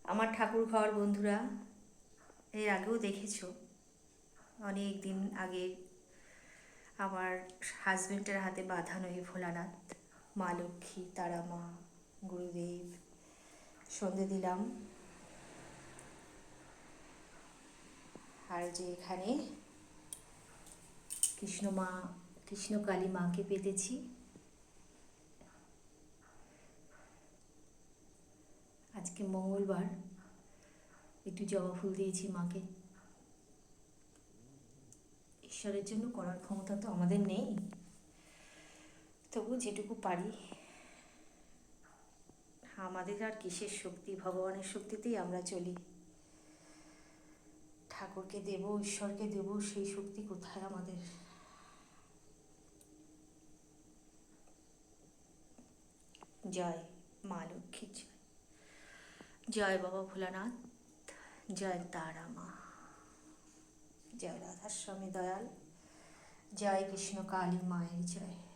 আমার ঠাকুর ঘর বন্ধুরা, এর আগেও দেখেছো। অনেক দিন আগে আমার হাজবেন্ডের হাতে বাঁধানো এই ভোলানাথ, মা লক্ষ্মী, তারা মা, গুরুদেব, সন্ধে দিলাম। আর যে এখানে কৃষ্ণ মা, কৃষ্ণকালী মাকে পেতেছি। আজকে মঙ্গলবার, একটু জবা ফুল দিয়েছি মাকে। ঈশ্বরের জন্য করার ক্ষমতা তো আমাদের নেই, তবু যেটুকু পারি। আমাদের আর কিসের শক্তি, ভগবানের শক্তিতেই আমরা চলি। ঠাকুরকে দেব, ঈশ্বরকে দেব, সেই শক্তি কোথায় আমাদের? জয় মা লক্ষ্মী, জয় জয় বাবা ভোলানাথ, জয় তারা মা, জয় রাধাস্বামী দয়াল, জয় কৃষ্ণ কালী মায়ের জয়।